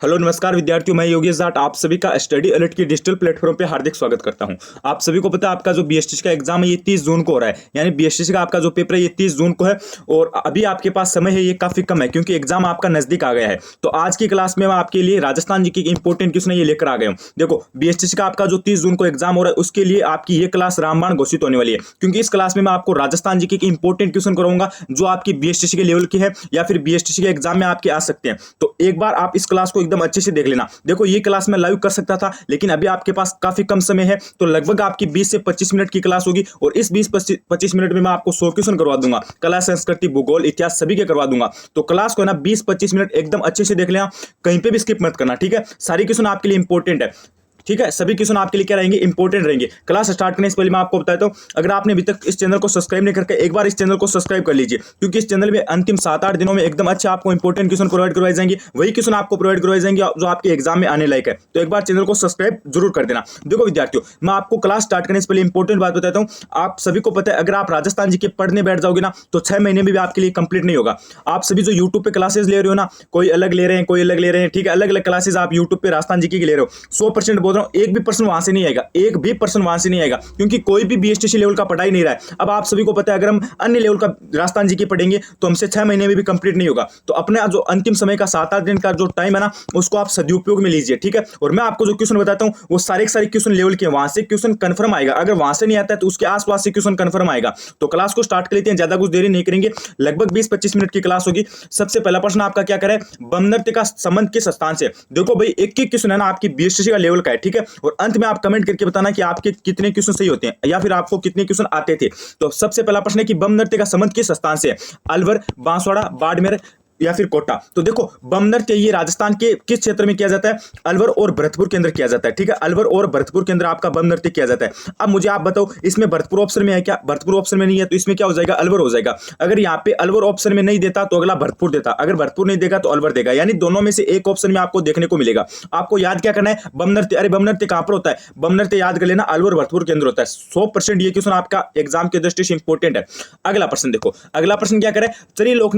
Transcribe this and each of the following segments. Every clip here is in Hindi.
हेलो नमस्कार विद्यार्थियों, मैं योगेश जाट आप सभी का स्टडी अलर्ट की डिजिटल प्लेटफॉर्म पे हार्दिक स्वागत करता हूं। आप सभी को पता है आपका जो बीएसटीसी का एग्जाम है ये 30 जून को हो रहा है, यानी बीएसटीसी का आपका जो पेपर है ये 30 जून को है। और अभी आपके पास समय है ये काफी कम है क्योंकि एग्जाम आपका नजदीक आ गया है। तो आज की क्लास में मैं आपके लिए राजस्थान जी की इंपॉर्टेंट क्वेश्चन ये लेकर आ गया हूँ। देखो, बीएसटीसी का आपका जो 30 जून को एग्जाम हो रहा है उसके लिए आपकी ये क्लास रामबाण घोषित होने वाली है, क्योंकि इस क्लास में मैं आपको राजस्थान जी की इंपॉर्टेंट क्वेश्चन कराऊंगा जो आपकी बीएसटीसी के लेवल की है या फिर बीएसटीसी के एग्जाम में आपके आ सकते हैं। तो एक बार आप इस क्लास को एकदम अच्छे से देख लेना। देखो, ये क्लास मैं लाइव कर सकता था लेकिन अभी आपके पास काफी कम समय है, तो लगभग आपकी 20 से 25 मिनट की क्लास होगी और इस 20-25 मिनट में मैं आपको 100 क्वेश्चन करवा दूंगा। कला, संस्कृति, भूगोल, इतिहास सभी के करवा दूंगा। तो क्लास को ना 20-25 मिनट एकदम अच्छे से देख लेना, कहीं पे भी स्किप मत करना, ठीक है। सारी क्वेश्चन आपके लिए इंपॉर्टेंट है, ठीक है। सभी क्वेश्चन आपके लिए क्या रहेंगे, इंपॉर्टेंट रहेंगे। क्लास स्टार्ट करने से पहले मैं आपको बताता हूं, अगर आपने अभी तक इस चैनल को सब्सक्राइब नहीं करके एक बार इस चैनल को सब्सक्राइब कर लीजिए, क्योंकि इस चैनल में अंतिम 7-8 दिनों में एकदम अच्छे आपको इंपॉर्टेंट क्वेश्चन प्रोवाइड करवाए जाएंगे। वही क्वेश्चन आपको प्रोवाइड करवाए जाएंगे जो आपके एग्जाम में आने लायक है। तो एक बार चैनल को सब्सक्राइब जरूर कर देना। देखो विद्यार्थियों, मैं आपको क्लास स्टार्ट करने से पहले इंपॉर्टेंट बात बताता हूँ। आप सभी को पता है अगर आप राजस्थान जी के पढ़ने बैठ जाओगे ना तो 6 महीने में भी आपके लिए कंप्लीट नहीं होगा। आप सभी जो यूट्यूब पे क्लासेस ले रहे हो ना, कोई अलग ले रहे हैं, कोई अलग ले रहे हैं, ठीक है। अलग अलग क्लासेस आप यूट्यूब पे राजस्थान जी की ले रहे हो, 100% बोल रहा हूँ, एक भी पर्सन वहां से नहीं आएगा, एक भी पर्सन वहां से नहीं आएगा, क्योंकि कोई भी बीएसटीसी लेवल का पढ़ाई नहीं रहा है। अब आप सभी को पता है अगर हम अन्य लेवल का राजस्थान जी की पढ़ेंगे तो हमसे 6 महीने में भी कंप्लीट नहीं होगा। तो अपने जो अंतिम समय का 7-8 दिन का जो टाइम है ना उसको आप सदुपयोग में लीजिए, ठीक है। और मैं आपको जो क्वेश्चन बताता हूँ वो सारे क्वेश्चन लेवल के, वहां से क्वेश्चन कंफर्म आएगा। अगर वहां से नहीं आता है तो उसके आसपास से क्वेश्चन कंफर्म आएगा। तो क्लास को स्टार्ट कर लेते हैं, ज्यादा कुछ देरी नहीं करेंगे, लगभग 20-25 मिनट की क्लास होगी। सबसे पहला प्रश्न आपका क्या करे, बमनृत्य का संबंध किस स्थान से। देखो भाई, एक एक क्वेश्चन है ना आपकी बीएसटीसी का लेवल का है, ठीक है। और अंत में आप कमेंट करके बताना कि आपके कितने क्वेश्चन सही होते हैं या फिर आपको कितने क्वेश्चन आते थे। तो सबसे पहला प्रश्न है कि बम नृत्य का संबंध किस स्थान से है, अलवर, बांसवाड़ा, बाड़मेर या फिर कोटा। तो देखो, बम नृत्य ये राजस्थान के किस क्षेत्र में किया जाता है, अलवर और भरतपुर के अंदर किया जाता है, ठीक है। अलवर और भरतपुर के अंदर आपका बम नृत्य किया जाता है। अब मुझे आप बताओ, इसमें भरतपुर ऑप्शन में है क्या, भरतपुर ऑप्शन में नहीं है, तो इसमें क्या हो जाएगा, अलवर हो जाएगा। अगर यहाँ पे अलवर ऑप्शन में नहीं देता तो अगला भरतपुर देता, अगर भरतपुर नहीं देगा तो अलवर देगा, यानी दोनों में से एक ऑप्शन में आपको देखने को मिलेगा। आपको याद क्या करना है, बम नृत्य। अरे बम नृत्य कहां पर होता है, बम नृत्य याद कर लेना, अलवर भरतपुर के अंदर होता है। 100% ये क्वेश्चन आपका एग्जाम की दृष्टि से इंपॉर्टेंट है। अगला प्रश्न देखो, अगला प्रश्न क्या करे, चलिए लोक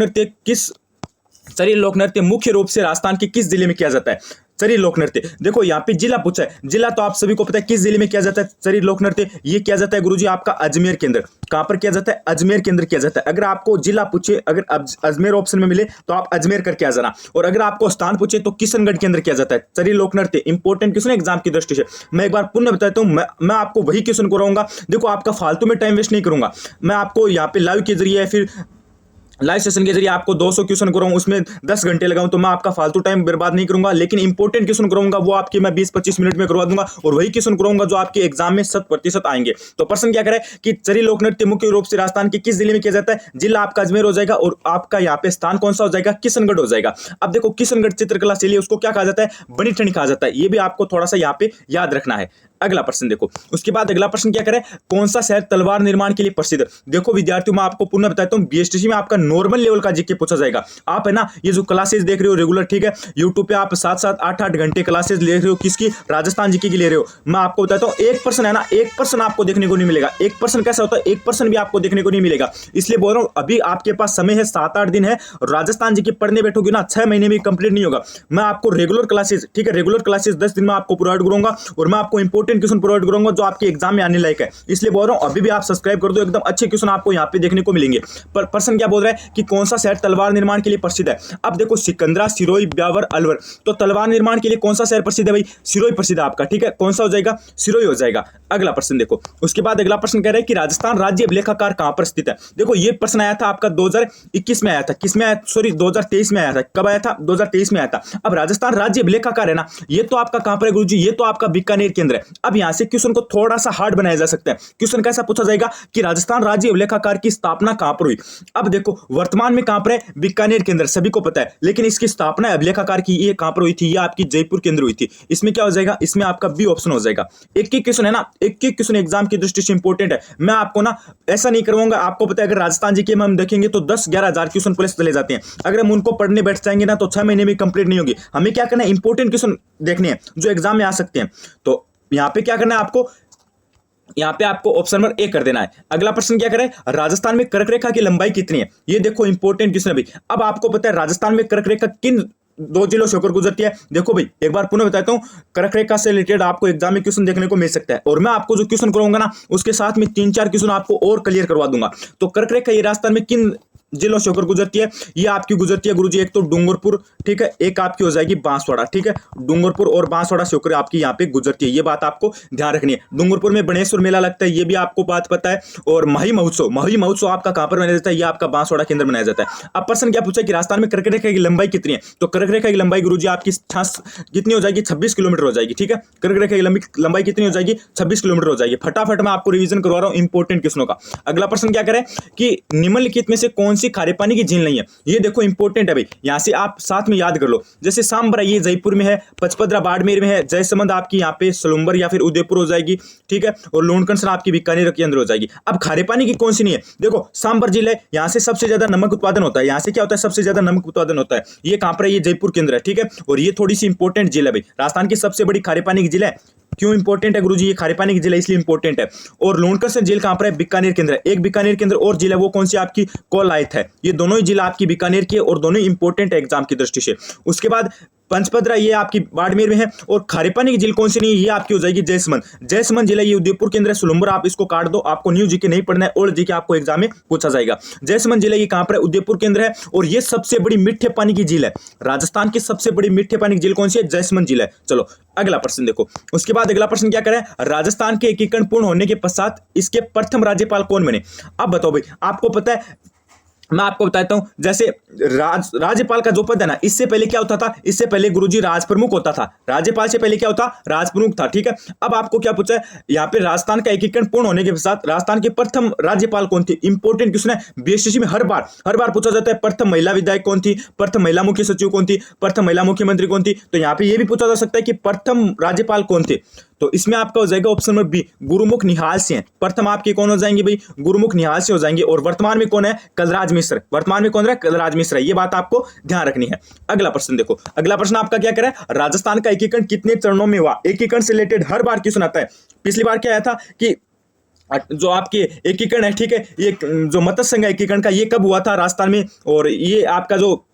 नृत्य मुख्य रूप से राजस्थान के किस जिले में किया जाता है। चलिए लोक नृत्य, देखो यहाँ पे जिला पूछा है, जिला तो आप सभी को पता है किस जिले में किया जाता है। चलिए लोक नृत्य ये किया जाता है गुरुजी आपका अजमेर के अंदर। कहां पर किया जाता है, अजमेर के अंदर किया जाता है। अगर आपको जिला पूछे, अगर अजमेर ऑप्शन में मिले तो आप अजमेर करके आ जाना, और अगर आपको स्थान पूछे तो किशनगढ़ के अंदर किया जाता है। चलिए लोक नृत्य इंपॉर्टेंट क्वेश्चन एग्जाम की दृष्टि से। मैं एक बार पुनः बताता हूं, मैं आपको वही क्वेश्चन कराऊंगा। देखो, आपका फालतू में टाइम वेस्ट नहीं करूंगा, मैं आपको यहाँ पे लाइव के जरिए फिर लाइव सेशन के जरिए आपको 200 क्वेश्चन कराऊं, उसमें 10 घंटे लगाऊं, तो मैं आपका फालतू टाइम बर्बाद नहीं करूंगा। लेकिन इंपॉर्टेंट क्वेश्चन कराऊंगा वो आपके मैं 20-25 मिनट में करवा दूंगा, और वही क्वेश्चन कराऊंगा जो आपके एग्जाम में 100% आएंगे। तो प्रश्न क्या करे कि चरी लोक नृत्य मुख्य रूप से राजस्थान के किस जिले में किया जाता है। जिला आपका अजमेर हो जाएगा, और आपका यहाँ पे स्थान कौन सा हो जाएगा, किशनगढ़ हो जाएगा। अब देखो, किशनगढ़ चित्रकला शैली उसको क्या कहा जाता है, बनी ठनी कहा जाता है। ये भी आपको थोड़ा सा यहाँ पे याद रखना है। अगला प्रश्न देखो, उसके बाद अगला प्रश्न क्या करे, कौन सा शहर तलवार निर्माण के लिए प्रसिद्ध है। देखो विद्यार्थियों, मैं आपको पुनः बताता हूं, बीएसटीसी में आपका नॉर्मल लेवल का जीके पूछा जाएगा। आप है ना ये जो क्लासेस देख रहे हो रेगुलर, ठीक है, यूट्यूब पे आप 7-7 8-8 घंटे क्लासेस ले रहे हो, किसकी, राजस्थान जीके की ले रहे हो। मैं आपको बताता हूं, 1% है ना, 1% आपको देखने को नहीं मिलेगा। 1% कैसा होता है, 1% भी आपको देखने को नहीं मिलेगा। इसलिए बोल रहा हूं, अभी आपके पास समय है, 7-8 दिन है, राजस्थान जीके पढ़ने बैठोगे ना 6 महीने में कंप्लीट नहीं होगा। मैं आपको रेगुलर क्लासेस, ठीक है, रेगुलर क्लासेस 10 दिन में आपको प्रोवाइड करूंगा, और मैं आपको इंपॉर्टेंट क्वेश्चन प्रोवाइड करूंगा जो आपके एग्जाम में आने लायक है। इसलिए बोल रहा हूं, अभी भी आप सब्सक्राइब कर दो, एकदम अच्छे क्वेश्चन आपको यहां पे देखने को मिलेंगे। पर पर्सन क्या बोल रहा है कि कौन सा शहर तलवार निर्माण के लिए प्रसिद्ध है। अब देखो, सिकंदरा, सिरोही, ब्यावर, अलवर, तो तलवार निर्माण के लिए कौन सा शहर प्रसिद्ध है भाई, सिरोही प्रसिद्ध है आपका, ठीक है। कौन सा हो जाएगा, सिरोही हो जाएगा। अगला प्रश्न देखो, उसके बाद अगला प्रश्न कह रहा है कि राजस्थान राज्य अभिलेखागार कहां पर स्थित है। देखो, ये प्रश्न आया था आपका 2021 में आया था, किस में आया, सॉरी 2023 में आया था। कब आया था, 2023 में आया था। अब राजस्थान राज्य अभिलेखागार है ना, ये तो आपका कहां पर है गुरुजी, ये तो आपका बीकानेर के अंदर है। अब यहां से क्वेश्चन को थोड़ा सा हार्ड बनाया जा सकता है। क्वेश्चन कैसा पूछा जाएगा कि राजस्थान राज्य अभिलेखागार की स्थापना कहां पर हुई। अब देखो, वर्तमान में कहां पर है, बीकानेर के अंदर, सभी को पता है। लेकिन इसकी स्थापना अभिलेखागार की ये कहां पर हुई थी, ये आपकी जयपुर के अंदर हुई थी। इसमें क्या हो जाएगा, इसमें आपका बी ऑप्शन हो जाएगा। एक एक क्वेश्चन है ना, एक एक क्वेश्चन एग्जाम की दृष्टि से इंपॉर्टेंट है। मैं आपको ना ऐसा नहीं करवाऊंगा, आपको पता है अगर राजस्थान जी के हम देखेंगे तो 10-11 हजार क्वेश्चन प्लस चले जाते हैं। अगर हम उनको पढ़ने बैठ जाएंगे ना तो 6 महीने में कंप्लीट नहीं होगी। हमें क्या करना है, इंपॉर्टेंट क्वेश्चन देखने हैं जो एग्जाम में आ सकते हैं। तो यहां पे क्या करना है आपको, यहां पे आपको ऑप्शन नंबर ए कर देना है। अगला प्रश्न क्या करे, राजस्थान में कर्क रेखा की लंबाई कितनी है। ये देखो इंपॉर्टेंट क्वेश्चन है भाई। अब आपको पता है राजस्थान में कर्क रेखा किन दो जिलों से होकर गुजरती है। देखो भाई एक बार पुनः बताता हूँ, कर्क रेखा से रिलेटेड आपको एग्जाम में क्वेश्चन देखने को मिल सकता है, और मैं आपको जो क्वेश्चन कराऊंगा ना उसके साथ में 3-4 क्वेश्चन आपको और क्लियर करवा दूंगा। तो कर्क रेखा ये राजस्थान में किन जिलों से होकर गुजरती है? ये आपकी गुजरती है गुरुजी, एक तो डूंगरपुर, ठीक है, एक आपकी हो जाएगी बांसवाड़ा, ठीक है, डूंगरपुर और बांसवाड़ा से होकर आपकी यहाँ पे गुजरती है। ये बात आपको ध्यान रखनी है। डूंगरपुर में गणेश्वर मेला लगता है, ये भी आपको बात पता है। और माही महोत्सव आपका कहां पर मनाया जाता है? ये आपका बांसवाड़ा के अंदर मनाया जाता है। अब प्रश्न क्या पूछा कि राजस्थान में कर्क रेखा की लंबाई कितनी है? तो कर्क रेखा की लंबाई गुरुजी आपकी कितनी हो जाएगी? 26 किलोमीटर हो जाएगी, ठीक है। कर्क रेखा की लंबाई कितनी हो जाएगी? 26 किलोमीटर हो जाएगी। फटाफट मैं आपको रिवीजन करवा रहा हूं इंपॉर्टेंट क्वेश्चनों का। अगला प्रश्न क्या करें कि निम्नलिखित में से कौन सी खारे पानी की झील नहीं है? ये देखो इंपॉर्टेंट है भाई, यहां से आप साथ में याद कर लो। जैसे सांबरा ये जयपुर में है, पचपदरा बाड़मेर में है, जयसमंद आपकी यहाँ पे सलुम्बर या फिर उदयपुर हो जाएगी, ठीक है, और लूणकंसन आपकी बीकानेर के अंदर हो जाएगी। अब खारे पानी की कौन सी नहीं है? देखो सांबर जिला है, यहाँ से सबसे ज्यादा नमक उत्पादन होता है। यहाँ से क्या होता है? सबसे ज्यादा नमक उत्पादन होता है। ये कहां पर है? ये जयपुर के अंदर है, ठीक है। और ये थोड़ी सी इंपॉर्टेंट जिला है भाई, राजस्थान की सबसे बड़ी खारे पानी की जिला है। क्यों इंपॉर्टेंट है गुरुजी? ये खारे पानी की जिला इसलिए इंपॉर्टेंट है। और लूणकरसन झील कहां पर है? बीकानेर के अंदर। एक बीकानेर के अंदर और जिला है, वो कौन सी? आपकी कोलायत है। ये दोनों ही जिला आपकी बीकानेर की है और दोनों इंपॉर्टेंट है एग्जाम की दृष्टि से। उसके बाद पंचपदरा ये आपकी बाड़मेर में है, और खारे पानी की झील कौन सी नहीं है? ये आपकी हो जाएगी जयसमंद जिला, ये उदयपुर के अंदर है। सुलुम्बर आप इसको काट दो, आपको न्यू जीके नहीं पढ़ना है, ओल्ड जीके आपको एग्जाम में पूछा जाएगा। जयसमंद जिला ये कहां पर है? उदयपुर के अंदर है, और ये सबसे बड़ी मीठे पानी की झील है। राजस्थान की सबसे बड़ी मीठे पानी की झील कौन सी है? जयसमंद जिला है। चलो अगला प्रश्न देखो। उसके बाद अगला प्रश्न क्या करें? राजस्थान के एकीकरण पूर्ण होने के पश्चात इसके प्रथम राज्यपाल कौन बने? अब बताओ भाई, आपको पता है, मैं आपको बताता हूं, जैसे राज्यपाल का जो पद है ना, इससे पहले क्या होता था? इससे पहले गुरुजी राज प्रमुख होता था। राज्यपाल से पहले क्या होता? राज प्रमुख था, ठीक है। अब आपको क्या पूछा है यहाँ पे? राजस्थान का एकीकरण पूर्ण होने के पश्चात राजस्थान के प्रथम राज्यपाल कौन थे? इंपॉर्टेंट क्वेश्चन है, बीएससी में हर बार पूछा जाता है। प्रथम महिला विधायक कौन थी? प्रथम महिला मुख्य सचिव कौन थी? प्रथम महिला मुख्यमंत्री कौन थी? तो यहाँ पे ये भी पूछा जा सकता है कि प्रथम राज्यपाल कौन थे। तो इसमें आपका हो जाएगा ऑप्शन नंबर बी, गुरुमुख निहाल सिंह। प्रथम आपके कौन हो जाएंगे भाई? गुरुमुख निहाल सिंह हो जाएंगे। और वर्तमान में कौन है? कलराज मिश्र। वर्तमान में कौन है? कलराज मिश्र है। ये बात आपको ध्यान रखनी है। अगला प्रश्न देखो। अगला प्रश्न आपका क्या करें? राजस्थान का एकीकरण कितने चरणों में हुआ? एकीकरण से रिलेटेड हर बार क्वेश्चन आता है। पिछली बार क्या आया था कि जो आपके एकीकरण है, ठीक है, ये जो मत्स्य संघ एकीकरण का ये कब हुआ था राजस्थान में? और ये आपका जो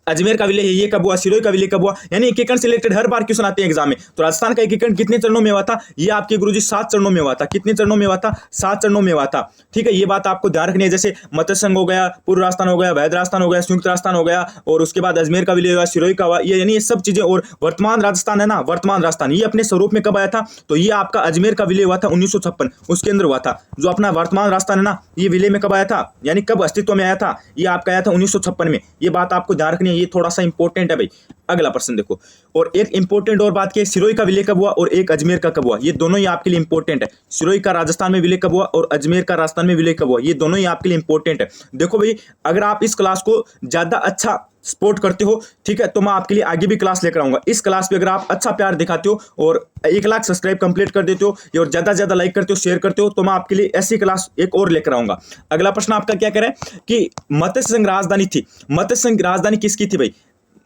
अजमेर का विलय है ये कब हुआ? सिरोही का विलय कब हुआ? यानी एकीकरण से रिलेटेड हर बार क्वेश्चन आते हैं एग्जाम में। तो राजस्थान का एकीकरण कितने चरणों में हुआ था? ये आपके गुरुजी 7 चरणों में हुआ था। कितने चरणों में हुआ था? 7 चरणों में हुआ था, ठीक है। ये बात आपको ध्यान रखनी है। जैसे मत्स्य संघ हो गया, पूर्व राजस्थान हो गया, वैध राजस्थान हो गया, संयुक्त राजस्थान हो गया, और उसके बाद अजमेर का विलय हुआ, सिरोही का हुआ, ये यानी ये सब चीजें। और वर्तमान राजस्थान है ना, वर्तमान राजस्थान ये अपने स्वरूप में कब आया था? तो ये आपका अजमेर का विलय हुआ था 1956, उसके अंदर हुआ था। जो अपना वर्तमान राजस्थान है ना, ये विलय में कब आया था? यानी कब अस्तित्व में आया था? ये आपका आया था 1956 में। ये बात आपको ध्यान रखनी है, ये थोड़ा सा इंपॉर्टेंट है भाई। अगला प्रश्न देखो। और एक इंपॉर्टेंट और बात की, सिरोही का विलय कब हुआ और एक अजमेर का कब हुआ? ये दोनों ही आपके लिए इंपॉर्टेंट है। सिरोही का राजस्थान में विलय कब हुआ और अजमेर का राजस्थान में विलय कब हुआ? ये दोनों ही आपके लिए इंपॉर्टेंट है। देखो भाई, अगर आप इस क्लास को ज्यादा अच्छा सपोर्ट करते हो, ठीक है, तो मैं आपके लिए आगे भी क्लास लेकर आऊंगा। इस क्लास पे अगर आप अच्छा प्यार दिखाते हो और 1 लाख सब्सक्राइब कंप्लीट कर देते हो और ज्यादा ज्यादा लाइक करते हो, शेयर करते हो, तो मैं आपके लिए ऐसी क्लास एक और लेकर आऊंगा। अगला प्रश्न आपका क्या करें कि मत्स्य संघ राजधानी थी, मत्स्य संघ राजधानी किसकी थी भाई?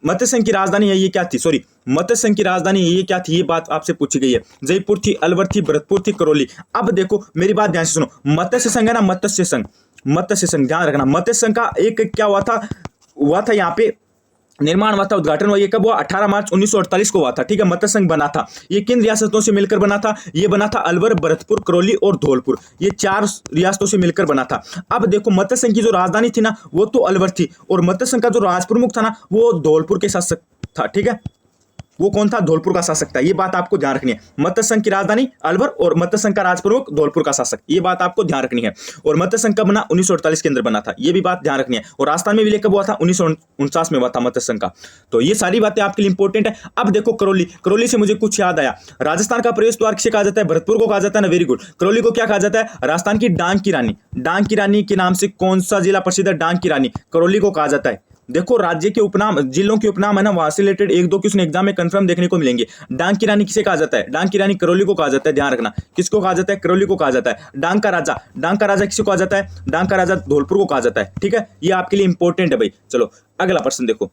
मत्स्य संघ की राजधानी है ये क्या थी? सॉरी, मत्स्य संघ की राजधानी ये क्या थी? ये बात आपसे पूछी गई है। जयपुर थी, अलवर थी, भरतपुर थी, करौली। अब देखो मेरी बात ध्यान से सुनो। मत्स्य संघ है ना, मत्स्य संघ ध्यान रखना। मत्स्य संघ का एक क्या हुआ था यहाँ पे निर्माण हुआ था, उद्घाटन हुआ। ये कब हुआ? 18 मार्च 1948 को हुआ था, ठीक है। मत्स्य संघ बना था। ये किन रियासतों से मिलकर बना था? ये बना था अलवर, भरतपुर, करौली और धौलपुर। ये 4 रियासतों से मिलकर बना था। अब देखो मत्स्य संघ की जो राजधानी थी ना, वो तो अलवर थी, और मत्स्य संघ का जो राज प्रमुख था ना, वो धौलपुर के साथ था, ठीक है। वो कौन था? धौलपुर का शासक था। ये बात आपको ध्यान रखनी है। मत्स्य संघ की राजधानी अलवर और मत्स्य संघ का राज प्रमुख धौलपुर का शासक, ये बात आपको ध्यान रखनी है। और मत्स्य संघ कब बना? 1948 के अंदर बना था, ये भी बात ध्यान रखनी है। और राजस्थान में विलय कब हुआ था? 1949 में हुआ था मत्स्य संघ का। तो ये सारी बातें आपके लिए इंपॉर्टेंट है। अब देखो करौली से मुझे कुछ याद आया। राजस्थान का प्रवेश द्वार किसे कहा जाता है? भरतपुर को कहा जाता है ना, वेरी गुड। करौली को क्या कहा जाता है? राजस्थान की डांग की रानी के नाम से कौन सा जिला प्रसिद्ध है? डांग की रानी, करौली को कहा जाता है। देखो राज्य के उपनाम, जिलों के उपनाम है ना, वहां से रिलेटेड 1-2 क्वेश्चन एग्जाम में कंफर्म देखने को मिलेंगे। डांग की रानी किसे कहा जाता है? डांग की रानी करौली को कहा जाता है, ध्यान रखना। किसको कहा जाता है? करौली को कहा जाता है। डांग का राजा किसे कहा जाता है? डांग का राजा धौलपुर को कहा जाता है, ठीक है। ये आपके लिए इंपॉर्टेंट है भाई। चलो अगला प्रश्न देखो।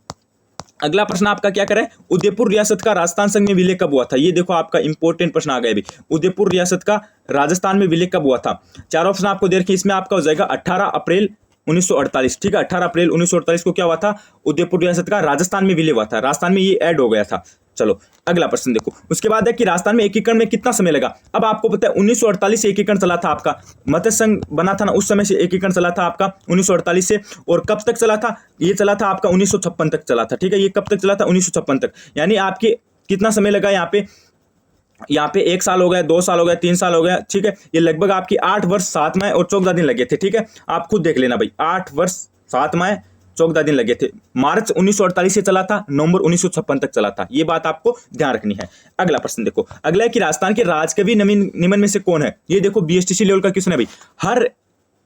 अगला प्रश्न आपका क्या करें? उदयपुर रियासत का राजस्थान संघ में विलय कब हुआ था? ये देखो आपका इंपॉर्टेंट प्रश्न आ गया भाई। उदयपुर रियासत का राजस्थान में विलय कब हुआ था? 4 ऑप्शन आपको दे रखे, इसमें आपका हो जाएगा 18 अप्रैल 1948, ठीक है। 18 अप्रैल 1948 को क्या हुआ था, उदयपुर रियासत का राजस्थान में विलय हुआ था, राजस्थान में ये ऐड हो गया था। चलो अगला प्रश्न देखो। उसके बाद है कि राजस्थान में एकीकरण में कितना समय लगा। अब आपको पता है 1948 से एकीकरण चला था आपका, मत्स्य संघ बना था ना, उस समय से एकीकरण चला था आपका 1948 से। और कब तक चला था, ये चला था आपका 1956 तक चला था, ठीक है। ये कब तक चला था, 1956 तक। यानी आपके कितना समय लगा यहाँ पे 1 साल हो गया, 2 साल हो गया, 3 साल हो गया, ठीक है। ये लगभग आपकी 8 वर्ष 7 माह और 14 दिन लगे थे, ठीक है। आप खुद देख लेना भाई, 8 वर्ष 7 माह 14 दिन लगे थे। मार्च 1948 से चला था, नवंबर 1956 तक चला था। ये बात आपको ध्यान रखनी है। अगला प्रश्न देखो। अगला है कि राजस्थान के राजकवि निम्न में से कौन है। ये देखो बीएसटीसी लेवल का क्वेश्चन है भाई। हर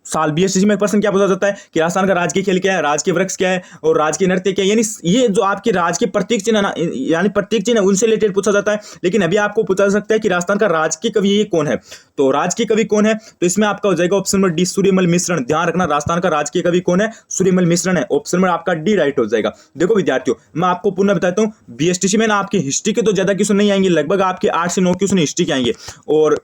साल बीएसटीसी में प्रश्न क्या पूछा जाता है कि राजस्थान का राजकीय खेल क्या है, राजकीय वृक्ष क्या है और राजकीय नृत्य क्या है। यानी ये जो आपके राजकीय प्रतीक चिन्ह ना, यानी प्रतीक चिन्ह उनसे रिलेटेड पूछा जाता है। लेकिन अभी आपको पूछा जा सकता है कि राजस्थान का राजकीय कवि ये कौन है। तो राजकीय कवि कौन है, तो इसमें आपका हो जाएगा ऑप्शन नंबर डी, सूर्यमल मिश्रण। ध्यान रखना, राजस्थान का राजकीय कवि कौन है, सूर्यमल मिश्रण है। ऑप्शन नंबर आपका डी राइट हो जाएगा। देखो विद्यार्थियों, मैं आपको पुनः बताता हूँ, बीएसटीसी में ना आपकी हिस्ट्री के तो ज्यादा क्वेश्चन नहीं आएंगे, लगभग आपके 8 से 9 क्वेश्चन हिस्ट्री के आएंगे। और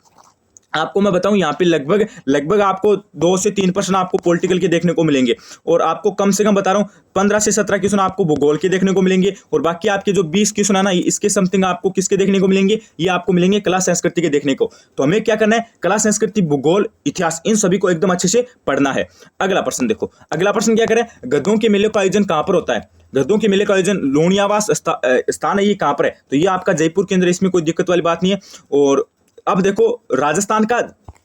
आपको मैं बताऊं यहाँ पे लगभग आपको 2 से 3% आपको पॉलिटिकल के देखने को मिलेंगे। और आपको कम से कम बता रहा हूँ 15 से 17 क्वेश्चन आपको भूगोल के देखने को मिलेंगे। और बाकी आपके जो 20 क्वेश्चन है ना, इसके समथिंग आपको किसके देखने को मिलेंगे, ये आपको मिलेंगे कला संस्कृति के देखने को। तो हमें क्या करना है, कला संस्कृति, भूगोल, इतिहास, इन सभी को एकदम अच्छे से पढ़ना है। अगला प्रश्न देखो। अगला प्रश्न क्या करें, गधों के मेले का आयोजन कहाँ पर होता है। गधों के मेले का आयोजन लोनियावास स्थान है, ये कहाँ पर है, तो ये आपका जयपुर के अंदर, इसमें कोई दिक्कत वाली बात नहीं है। और अब देखो, राजस्थान का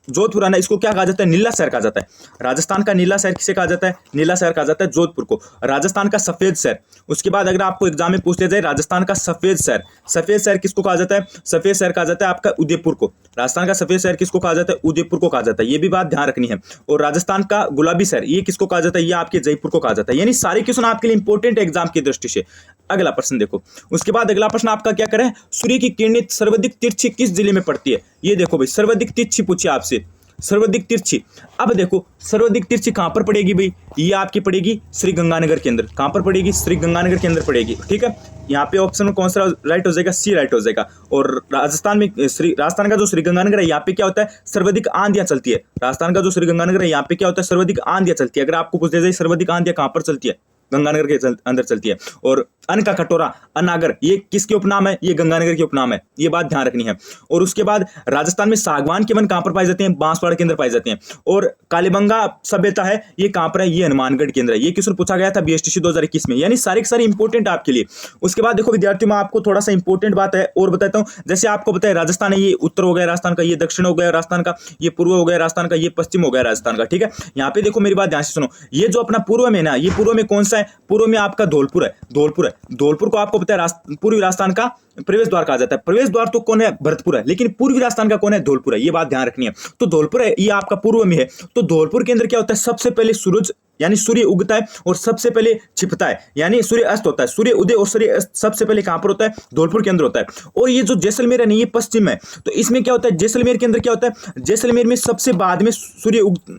जोधपुर है ना, इसको क्या कहा जाता है, नीला शहर कहा जाता है। राजस्थान का नीला शहर किसे कहा जाता है, नीला शहर कहा जाता है जोधपुर को। राजस्थान का सफेद शहर, उसके बाद अगर आपको एग्जाम में पूछ लिया जाए राजस्थान का सफेद शहर किसको कहा जाता है, सफेद शहर कहा जाता है आपका उदयपुर को। राजस्थान का सफेद शहर किसको कहा जाता है, उदयपुर को कहा जाता है। ये भी बात ध्यान रखनी है। और राजस्थान का गुलाबी शहर, ये किसको कहा जाता है, ये आपके जयपुर को कहा जाता है। यानी सारे क्वेश्चन आपके लिए इंपॉर्टेंट एग्जाम की दृष्टि से। अगला प्रश्न देखो। उसके बाद अगला प्रश्न आपका क्या करें, सूर्य की किरणें सर्वाधिक तिरछी किस जिले में पड़ती है। ये देखो भाई, सर्वाधिक तिरछी पूछिए आपसे, सर्वाधिक तिरछी। अब देखो सर्वाधिक तिरछी कहां पर पड़ेगी भाई, ये आपकी पड़ेगी श्री गंगानगर के अंदर। कहां पर पड़ेगी, श्री गंगानगर के अंदर पड़ेगी, ठीक है। यहाँ पे ऑप्शन में कौन सा राइट हो जाएगा, सी राइट हो जाएगा। और राजस्थान का जो श्री गंगानगर है, यहाँ पे क्या होता है, सर्वाधिक आंधियां चलती है। राजस्थान का जो श्री गंगानगर है, यहाँ पे क्या होता है, सर्वाधिक आंधियां चलती है। अगर आपको पूछ दिया जाए सर्वाधिक आंधियां कहां पर चलती है, गंगानगर के अंदर चलती है। और अन्न का कटोरा, अनागर, ये किसके उपनाम है, ये गंगानगर के उपनाम है। ये बात ध्यान रखनी है। और उसके बाद राजस्थान में सागवान के वन कहां पर पाए जाते हैं, बांसवाड़ा के अंदर पाए जाते हैं। और कालीबंगा सभ्यता है, ये कहां पर है, ये हनुमानगढ़ के अंदर है। ये क्वेश्चन पूछा गया था बीएसटीसी 2021 में। यानी सारे के सारे इंपॉर्टेंट आपके लिए। उसके बाद देखो विद्यार्थियों, मैं आपको थोड़ा सा इंपॉर्टेंट बात है और बताता हूं। जैसे आपको पता है राजस्थान है, ये उत्तर हो गया राजस्थान का, ये दक्षिण हो गया राजस्थान का, ये पूर्व हो गया राजस्थान का, ये पश्चिम हो गया राजस्थान का, ठीक है। यहाँ पे देखो मेरी बात ध्यान से सुनो। ये जो अपना पूर्व में ना, ये पूर्व में कौन सा है, पूर्व में आपका धौलपुर है। धौलपुर को आपको पता है पूर्वी राजस्थान का प्रवेश द्वार कहा जाता है। प्रवेश द्वार तो कौन है, भरतपुर है, लेकिन पूर्वी राजस्थान का कौन है, धौलपुर है। ये बात ध्यान रखनी है। तो धौलपुर है, ये आपका पूर्व में है। तो धौलपुर के अंदर क्या होता है, सबसे पहले सूरज, यानी सूर्य उगता है और सबसे पहले छिपता है, यानी सूर्य अस्त होता है। सूर्य उदय और सूर्य अस्त सबसे पहले कहां पर होता है, धौलपुर के अंदर होता है। और ये जो जैसलमेर है ना, ये पश्चिम है। तो इसमें क्या होता है, जैसलमेर के अंदर क्या होता है, जैसलमेर में सबसे बाद में सूर्य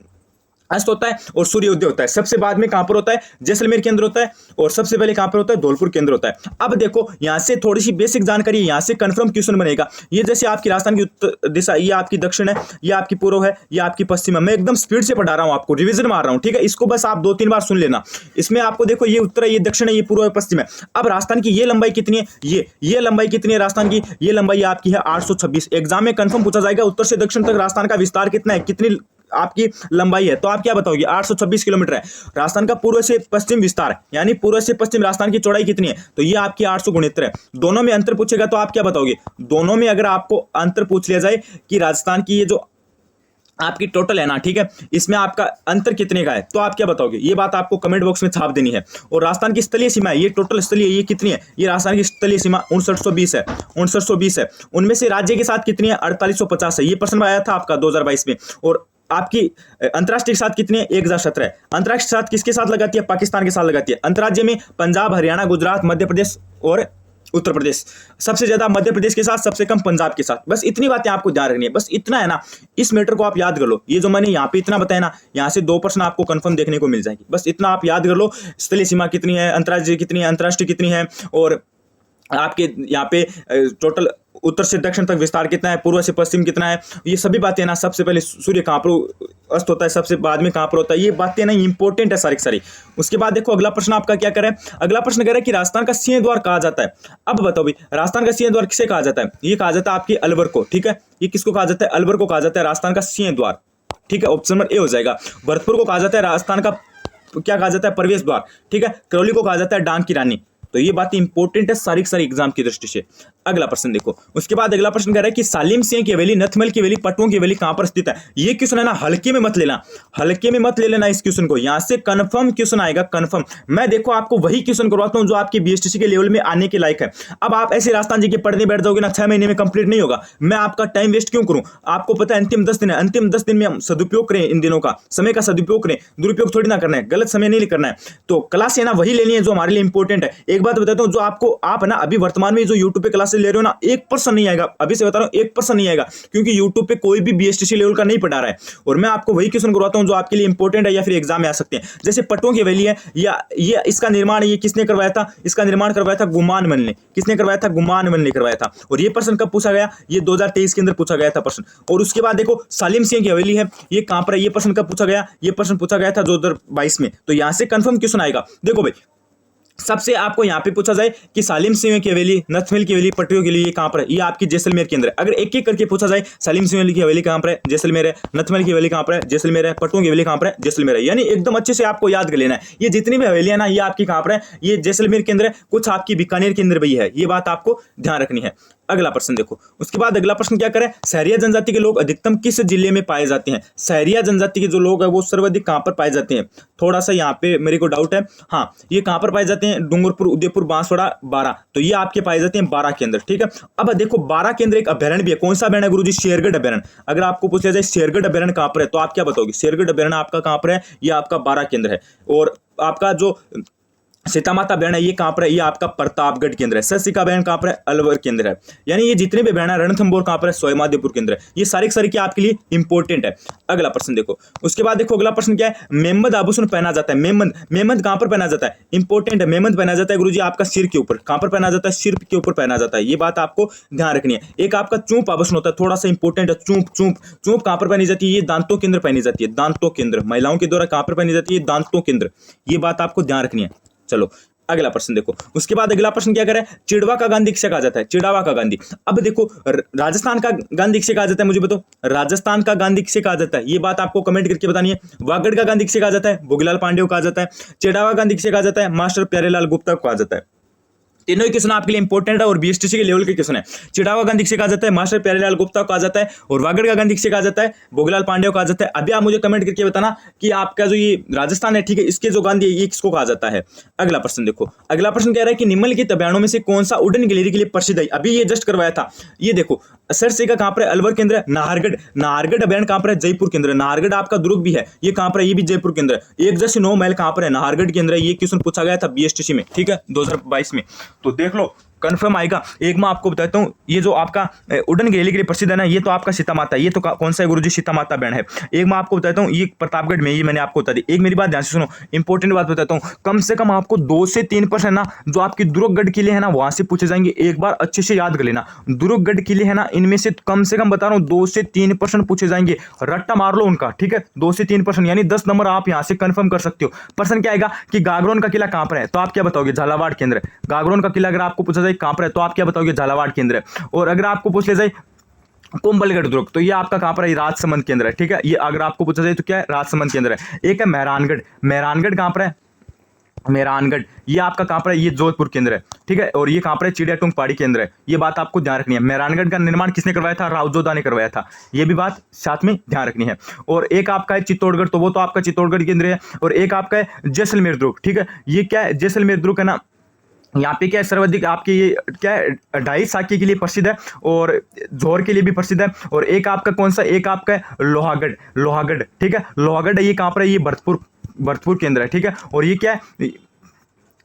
अस्त होता है और सूर्योदय होता है। सबसे बाद में कहां पर होता है, जैसलमेर के अंदर होता है। और सबसे पहले कहां पर होता है, धौलपुर के अंदर होता है। अब देखो यहां से थोड़ी सी बेसिक जानकारी, यहां से कंफर्म क्वेश्चन बनेगा। ये जैसे आपकी राजस्थान की उत्तर दिशा, ये आपकी दक्षिण है, ये आपकी पूर्व है, ये आपकी पश्चिम है। मैं एकदम स्पीड से पढ़ा रहा हूं, आपको रिविजन मार रहा हूं, ठीक है। इसको बस आप 2-3 बार सुन लेना। इसमें आपको देखो, ये उत्तर है, ये दक्षिण है, ये पूर्व है, पश्चिम है। अब राजस्थान की ये लंबाई कितनी है, ये लंबाई कितनी है राजस्थान की, ये लंबाई आपकी है 826। एग्जाम में कंफर्म पूछा जाएगा उत्तर से दक्षिण तक राजस्थान का विस्तार कितना है, कितनी आपकी लंबाई है, तो आप क्या बताओगे, 826 किलोमीटर है। राजस्थान का पूर्व से पश्चिम विस्तार, यानी पूर्व से पश्चिम राजस्थान की चौड़ाई कितनी है, तो ये आपकी 800 गुणित्र है। दोनों में अंतर पूछेगा तो आप क्या बताओगे, दोनों में अगर आपको अंतर पूछ लिया जाए कि राजस्थान की ये जो आपकी टोटल है ना, ठीक है, इसमें आपका अंतर कितने का है, तो आप क्या बताओगे, ये बात आपको कमेंट बॉक्स में छाप देनी है। और राजस्थान की स्थलीय सीमा है, ये टोटल स्थलीय ये कितनी है, ये राजस्थान की स्थलीय सीमा 5920 है, 5920 है। उनमें से राज्य के साथ कितनी है, 4850 है। ये प्रश्न आया था आपका 2022 में। और आपकी अंतर्राष्ट्रीय के साथ कितनी है, 1017 है। अंतर्राष्ट्रीय के साथ किसके साथ लगाती है, पाकिस्तान के साथ लगाती है। अंतर्राज्य में पंजाब, हरियाणा, गुजरात, मध्य प्रदेश और उत्तर प्रदेश। सबसे ज्यादा मध्य प्रदेश के साथ, सबसे कम पंजाब के साथ। बस इतनी बातें आपको ध्यान रखनी है, बस इतना है ना। इस मैटर को आप याद कर लो। ये जो मैंने यहाँ पे इतना बताया ना, यहाँ से 2 प्रश्न आपको कंफर्म देखने को मिल जाएगी। बस इतना आप याद कर लो। स्थलीय सीमा कितनी है, अंतर्राज्य कितनी है, अंतर्राष्ट्रीय कितनी है, और आपके यहाँ पे टोटल उत्तर से दक्षिण तक विस्तार कितना है, पूर्व से पश्चिम कितना है, ये सभी बातें ना सबसे पहले सूर्य कहाँ पर अस्त होता है, सबसे बाद में कहाँ पर होता है, ये बातें ना इंपॉर्टेंट है सारी सारी। उसके बाद देखो अगला प्रश्न आपका क्या करे, अगला प्रश्न कह रहा है कि राजस्थान का सिंह द्वार कहा जाता है। अब बताओ भाई राजस्थान का सिंह द्वार किसे कहा जाता है, ये कहा जाता है आपकी अलवर को, ठीक है, ये किसको कहा जाता है, अलवर को कहा जाता है राजस्थान का सिंह द्वार, ठीक है, ऑप्शन नंबर ए हो जाएगा। भरतपुर को कहा जाता है राजस्थान का क्या कहा जाता है, प्रवेश द्वार, ठीक है, करौली को कहा जाता है डांग की रानी। तो ये बात इंपॉर्टेंट है सारी सारी एग्जाम की दृष्टि से। अगला प्रश्न देखो, उसके बाद अगला प्रश्न कह रहा है कि सालिम सिंह की हवेली, नथमल की हवेली, पटुओं की हवेली कहां पर स्थित है। ये क्वेश्चन है ना हल्के में मत लेना, हल्के में मत ले लेना इस क्वेश्चन को, यहां से कंफर्म क्वेश्चन आएगा कंफर्म। मैं देखो आपको वही क्वेश्चन करवाता हूं जो आपके बीएसटीसी के लेवल में आने के लायक है। अब आप ऐसे राजस्थान जी के पढ़ने बैठ जाओगे ना 6 महीने में कंप्लीट नहीं होगा, मैं आपका टाइम वेस्ट क्यों करूं। आपको पता है अंतिम 10 दिन है, अंतिम 10 दिन में हम सदुपयोग करें, इन दिनों का समय का सदुपयोग करें, दुरुपयोग थोड़ी ना करना है, गलत समय नहीं करना है। तो क्लास है ना वही लेनी है जो हमारे लिए इंपॉर्टेंट है। एक बात बताता हूं, जो आपको आप ना अभी वर्तमान में जो यूट्यूब पे क्लासेस ले रहे हो ना 1% नहीं आएगा, अभी से बता रहा हूं 1% नहीं आएगा, क्योंकि यूट्यूब पे कोई भी बीएसटीसी लेवल का नहीं पढ़ा रहा है। और मैं आपको वही क्वेश्चन करवाता हूं जो आपके लिए इंपॉर्टेंट है या फिर एग्जाम में आ सकते हैं। जैसे पटुओं की हवेली है, या ये इसका निर्माण ये किसने करवाया था, इसका निर्माण करवाया था गुमान मन ने। किसने करवाया था, गुमान मन ने करवाया था। और ये प्रश्न कब पूछा गया, ये 2023 के अंदर पूछा गया था प्रश्न। और उसके बाद देखो सालिम सिंह की हवेली है, ये कहां पर है, ये प्रश्न कब पूछा गया, ये प्रश्न पूछा गया था 2022 में। तो यहां से कंफर्म क्वेश्चन आएगा। देखो भाई सबसे आपको यहाँ पे पूछा जाए कि सालिम सिंह की हवेली, नथमल की हवेली, पटुओं के लिए ये कहां पर है, ये आपकी जैसलमेर के अंदर है। अगर एक एक करके पूछा जाए सालिम सिंह की हवेली कहां पर है, जैसलमेर है, नथमल की हवेली कहां पर है, जैसलमेर है, पटुओं की हवेली कहां पर है, जैसलमेर है, यानी एकदम अच्छे से आपको याद कर लेना है। ये जितनी भी हवेलियां ना ये आपकी कहां पर है, ये जैसलमेर के अंदर है, कुछ आपकी बीकानेर के अंदर भी है, ये बात आपको ध्यान रखनी है। अगला प्रश्न देखो, उसके बाद अगला प्रश्न क्या करें, सहरिया जनजाति के लोग अधिकतम किस जिले में पाए जाते हैं। सहरिया जनजाति के जो लोग हैं वो सर्वाधिक कहां पर पाए जाते हैं, थोड़ा सा यहाँ पे मेरे को डाउट है। हाँ ये कहां पर पाए जाते हैं, डूंगरपुर, उदयपुर, बांसवाड़ा, बारा, तो ये आपके पाए जाते हैं बारा के अंदर, ठीक है। अब देखो बारा के अंदर एक अभ्यारण्य भी है, कौन सा अभ्यारण्य है गुरुजी, शेरगढ़ अभ्यारण्य। अगर आपको पूछा जाए शेरगढ़ अभ्यारण्य कहां पर है, तो आप क्या बताओगे, शेरगढ़ अभ्यारण्य आपका कहां पर है, ये आपका बारा के अंदर है। और आपका जो सीतामाता अभ्यारण्य ये कहां पर है, ये आपका प्रतापगढ़ के अंदर है। ससिका अभ्यारण्य कहां पर है, अलवर के अंदर है। यानी ये जितने भी अभ्यारण्य रणथंभौर कहां पर है, सोयमाधोपुर के अंदर है। ये सारी सारी क्या आपके लिए इंपॉर्टेंट है। अगला प्रश्न देखो, उसके बाद देखो अगला प्रश्न क्या है, मेमंद आभूषण पहना जाता है। मेमंद, मेमंद कहां पर पहना जाता है, इंपॉर्टेंट है। मेमंद पहना जाता है गुरुजी आपका सिर के ऊपर, कहां पर पहना जाता है, सिर के ऊपर पहना जाता है, ये बात आपको ध्यान रखनी है। एक आपका चूंप आभूषण होता है, थोड़ा सा इंपॉर्टेंट है, चूंप। चूंप, चूंप कहां पर पहनी जाती है, ये दांतों के अंदर पहनी जाती है, दांतों के अंदर। महिलाओं के द्वारा कहां पर पहनी जाती है, दांतों के अंदर, ये बात आपको ध्यान रखनी है। चलो अगला प्रश्न देखो, उसके बाद अगला प्रश्न क्या करे, चिड़वा का गांधी किसे कहा जाता है, चिड़ावा का गांधी। अब देखो राजस्थान का गांधी किसे कहा जाता है, मुझे बताओ, राजस्थान का गांधी किसे कहा जाता है, ये बात आपको कमेंट करके बतानी है। वागड़ का गांधी किसे कहा जाता है, भोगीलाल पांडे को कहा जाता है। चिड़ावा गांधी किसे कहा जाता है, मास्टर प्यारेलाल गुप्ता को कहा जाता है। तीनों ही क्वेश्चन आपके लिए इंपॉर्टेंट है और बीएसटीसी के लेवल के क्वेश्चन है। चिड़ावा गांधी किसे कहा जाता है, मास्टर प्यारेलाल गुप्ता को कहा जाता है। और वागड़ का गांधी किसे कहा जाता है, भोगीलाल पांडे को कहा जाता है। अभी आप मुझे कमेंट करके बताना कि आपका जो ये राजस्थान है, ठीक है, इसके जो गांधी है ये किसको कहा जाता है। अगला प्रश्न देखो, अगला प्रश्न कह रहा है कि निम्नलिखित अभ्यारण्यों में से कौन सा उड़न गिलहरी के लिए प्रसिद्ध है। अभी ये जस्ट करवाया था, ये देखो सरसेगा कहां पर है, अलवर के अंदर है। नाहरगढ़, नाहरगढ़ अभ्यारण्य कहां पर है, जयपुर के अंदर है। नाहरगढ़ आपका दुर्ग भी है, ये कहां पर है, ये भी जयपुर के अंदर है। 1.9 माइल कहां पर है, नाहरगढ़ के अंदर है। ये क्वेश्चन पूछा गया था बीएसटीसी में, ठीक है, 2022 में। तो देख लो कंफर्म आएगा। एक मैं आपको बताता हूँ, ये जो आपका उड़न गिलहरी के लिए प्रसिद्ध है ना, ये तो आपका सीतामाता, ये तो कौन सा है गुरुजी, सीतामाता अभ्यारण्य है। एक मैं आपको बताता हूँ, ये प्रतापगढ़ में, ये मैंने आपको बता दी। एक मेरी बात ध्यान से सुनो, इंपॉर्टेंट बात बताता हूँ, कम से कम आपको 2 से 3% ना जो आपकी दुर्गगढ़ किले है ना वहां से पूछे जाएंगे। एक बार अच्छे से याद कर लेना, दुर्गगढ़ किले है ना, इनमें से कम बता रहा हूँ 2 से 3% पूछे जाएंगे। रट्टा मार लो उनका, ठीक है, 2 से 3%, यानी 10 नंबर आप यहाँ से कंफर्म कर सकते हो। प्रश्न क्या आएगा कि गागरोन का किला कहां पर है, तो आप क्या बताओगे, झालावाड़ के अंदर। गागरोन का किला अगर आपको पूछा जाए कहां पर है, तो आप क्या बताओगे, झालावाड़ के अंदर। और अगर आपको पूछ लिया जाए कुंभलगढ़ दुर्ग, तो ये आपका कहां पर है, राजसमंद के अंदर है, ठीक है। ये अगर आपको पूछा जाए तो क्या है, राजसमंद के अंदर है। एक है मेहरानगढ़, मेहरानगढ़ कहां पर है, मेहरानगढ़, ये आपका कहां पर है, ये जोधपुर के अंदर है, ठीक है। और ये कहां पर है, चिड़ियाटुंग पहाड़ी के अंदर है। ये बात आपको ध्यान रखनी है। मेहरानगढ़ का निर्माण किसने करवाया था, रावजोधा ने करवाया था, ये भी बात साथ में ध्यान रखनी है। और एक आपका है चित्तौड़गढ़, तो वो तो आपका चित्तौड़गढ़ के अंदर है। और एक आपका है जैसलमेर दुर्ग, ठीक है, ये क्या है, जैसलमेर दुर्ग है ना, यहाँ पे क्या है, सर्वाधिक आपके ये क्या है, 2.5 साके के लिए प्रसिद्ध है और जोहर के लिए भी प्रसिद्ध है। और एक आपका कौन सा, एक आपका है लोहागढ़, लोहागढ़, ठीक है, लोहागढ़ ये कहाँ पर है, ये भरतपुर के अंदर है, ठीक है। और ये क्या है,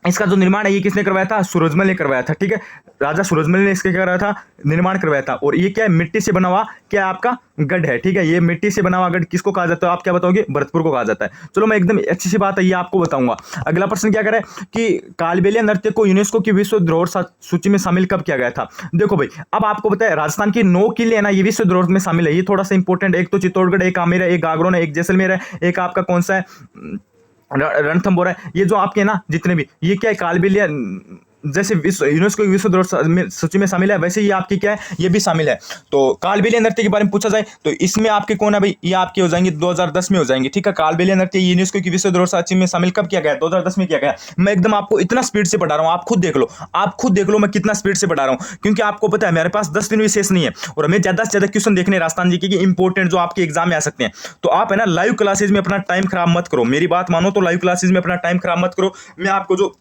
इसका जो निर्माण है ये किसने करवाया था? सूरजमल ने करवाया था। ठीक है, राजा सूरजमल ने इसके क्या करवाया था? निर्माण करवाया था। और ये क्या है? मिट्टी से बना हुआ क्या आपका गढ़ है। ठीक है, ये मिट्टी से बना हुआ गढ़ किसको कहा जाता है? आप क्या बताओगे? भरतपुर को कहा जाता है। चलो मैं एकदम अच्छी सी बात है ये आपको बताऊंगा। अगला प्रश्न क्या करे कि कालबेलिया नृत्य को यूनेस्को की विश्व धरोहर सूची में शामिल कब किया गया था? देखो भाई, अब आपको पता है राजस्थान की 9 किले है ना, ये विश्व धरोहर में शामिल है। ये थोड़ा सा इंपॉर्टेंट है। एक तो चित्तौड़गढ़, एक आमेर है, एक गागरोन है, एक जैसलमेर है, एक आपका कौन सा है? रणथंभौर है। ये जो आपके ना जितने भी ये क्या है? कालबेलिया जैसे विश्व यूनेस्को की विश्व धरोहर सूची में शामिल है, वैसे ये आपकी क्या है? ये भी शामिल है। तो कालबेलिया नृत्य के बारे में पूछा जाए तो इसमें आपके कौन है भाई? ये आपके हो जाएंगे 2010 में हो जाएंगे। ठीक है, कालबेलिया नृत्य यूनेस्को की विश्व धरोहर सूची में शामिल कब किया गया? 2010 में किया गया। मैं एकदम आपको इतना स्पीड से पढ़ा रहा हूँ, आप खुद देख लो, आप खुद देख लो मैं कितना स्पीड से पढ़ा रहा हूँ, क्योंकि आपको पता है मेरे पास 10 दिन विशेष नहीं है और हमें ज्यादा से ज्यादा क्वेश्चन देखने राजस्थान जी के इंपॉर्टेंट जो आपके एग्जाम में आ सकते हैं। तो आप है ना लाइव क्लासेज में अपना टाइम खराब मत करो, मेरी बात मानो। तो लाइव क्लासेज में अपना टाइम खराब मत करो। मैं आपको जो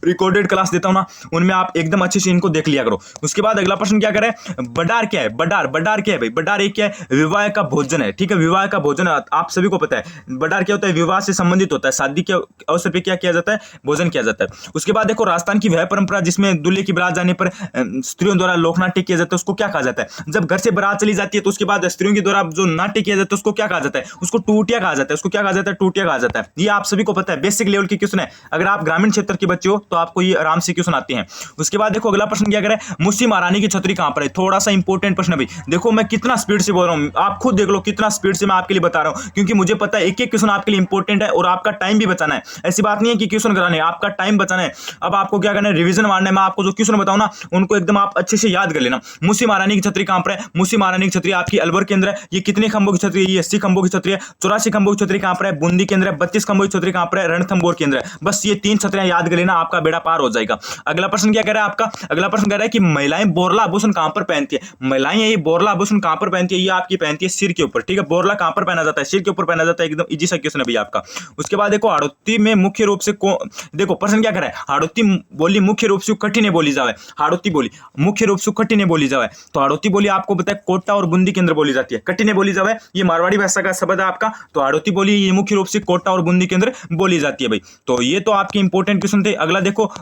रिकॉर्डेड क्लास देता हूं ना, उनमें आप एकदम अच्छे से इनको देख लिया करो। उसके बाद अगला प्रश्न क्या करें? बडार क्या है? बडार क्या है भाई? बडार एक क्या है? विवाह का भोजन है। ठीक है, विवाह का भोजन आप सभी को पता है। बडार क्या होता है? विवाह से संबंधित होता है। शादी के अवसर पर क्या किया जाता है? भोजन किया जाता है। उसके बाद देखो राजस्थान की वह परंपरा जिसमें दूल्हे की बारात जाने पर स्त्रियों द्वारा लोकनाट्य किया जाता है, उसको क्या कहा जाता है? जब घर से बारात चली जाती है तो उसके बाद स्त्रियों के द्वारा जो नाट्य किया जाता है उसको क्या कहा जाता है? उसको टूटिया कहा जाता है। उसको क्या कहा जाता है? टूटिया कहा जाता है। ये आप सभी को पता है, बेसिक लेवल की क्वेश्चन है। अगर आप ग्रामीण क्षेत्र के बच्चे हो तो आपको ये आराम से क्वेश्चन आते हैं। उसके बाद देखो अगला प्रश्न क्या करें? मुस्सी महारानी की छतरी कहां पर है? थोड़ा सा इंपॉर्टेंट प्रश्न है भाई। देखो मैं कितना स्पीड से बोल रहा हूं, आप खुद देख लो कितना स्पीड से मैं आपके लिए बता रहा हूं, क्योंकि मुझे पता है एक एक क्वेश्चन आपके लिए इंपॉर्टेंट है और आपका टाइम भी बचाना है। ऐसी बात नहीं है कि क्वेश्चन कराने है, आपका टाइम बचाना है। अब आपको क्या करना है? रिवीजन मारना है। मैं आपको जो क्वेश्चन बताऊं ना उनको एकदम आप अच्छे से याद कर लेना। मुस्सी महारानी की छतरी कहां पर है? मुस्सी महारानी की छतरी आपकी अलवर के अंदर है। ये कितने खंभों की छतरी है? ये 80 खंभों की छतरी है। 84 खंभों की छतरी कहां पर है? बूंदी के अंदर है। 32 खंभों की छतरी कहां पर है? रणथंभौर के अंदर है। बस ये 3 छतरियां याद कर लेना, आपका बेड़ा पार हो जाएगा। अगला प्रश्न क्या कह रहा है आपका? अगला प्रश्न कह रहा है कि महिलाएं बोरला आभूषण कहां पर पहनती है? महिलाएं ये बोरला आभूषण कहां पर पहनती है? ये आपकी पहनती है सिर के ऊपर। ठीक है, बोरला कहां पर पहना जाता है? सिर के ऊपर पहना जाता है। एकदम इजी सा क्वेश्चन है भैया आपका। उसके बाद देखो हाड़ौती में मुख्य रूप से देखो प्रश्न क्या कर रहा है? हाड़ौती बोली मुख्य रूप से कठी ने बोली जावे। हाड़ौती बोली मुख्य रूप से कठी ने बोली जावे। तो हाड़ौती बोली आपको पता है कोटा और बूंदी के अंदर बोली जाती है। कठी ने बोली जावे ये मारवाड़ी भाषा का शब्द है आपका। तो हाड़ौती बोली ये मुख्य रूप से कोटा और बूंदी के अंदर बोली जाती है भाई। तो ये तो आपके इंपॉर्टेंट क्वेश्चन थे। अगला देखो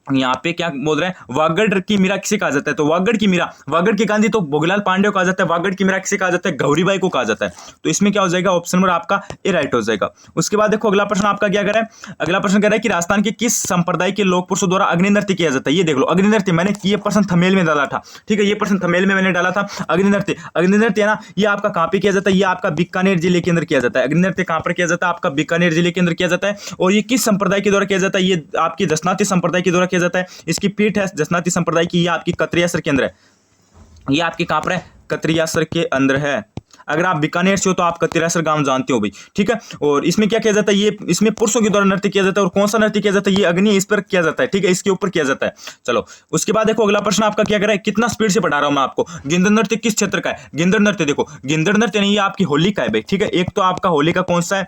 यहाँ पे क्या बोल रहे हैं? वागड़ की मीरा किसे कहा जाता है? तो वागड़ की मीरा, वागड़ की गांधी तो भोगीलाल पांडे को कहा जाता है। वागड़ की मीरा किसे कहा जाता है? गौरीबाई को कहा जाता है। तो इसमें क्या हो जाएगा? ऑप्शन नंबर आपका ए राइट हो जाएगा। उसके बाद देखो अगला प्रश्न आपका क्या करें? अगला प्रश्न कह रहा है कि राजस्थान के किस संप्रदाय के लोक पुरुषों द्वारा अग्नि नृत्य किया जाता है? ये देख लो अग्नि नृत्य, मैंने ये प्रश्न थंबनेल में डाला था। ठीक है, ये प्रश्न थंबनेल में मैंने डाला था। अग्नि नृत्य, अग्नि नृत्य है ना, ये आपका कहां पे किया जाता है? ये आपका बीकानेर जिले के अंदर किया जाता है। अग्नि नृत्य कहां पर किया जाता है? आपका बीकानेर जिले के अंदर किया जाता है। और ये किस संप्रदाय के द्वारा किया जाता है? ये आपकी दशनाती संप्रदाय के द्वारा किया जाता है। इसकी पीठ है जसनाती संप्रदाय की, ये आपकी कतरियासर के अंदर है। ये आपके कहां पर है? कतरियासर के अंदर है। अगर आप बीकानेर से हो तो आप कतरियासर गांव जानते हो भाई। ठीक है, और इसमें क्या किया जाता है? ये इसमें पुरुषों के द्वारा नृत्य किया जाता है। और कौन सा नृत्य किया जाता है? ये अग्नि इस पर किया जाता है। ठीक है, इसके ऊपर किया जाता है। चलो उसके बाद देखो अगला प्रश्न आपका क्या करें? कितना स्पीड से पढ़ा रहा हूं मैं आपको। गिंदड़ नृत्य किस क्षेत्र का है? गिंदड़ नृत्य देखो, गिंदड़ नृत्य नहीं, ये आपकी होली का है भाई। ठीक है, एक तो आपका होली का कौन सा है?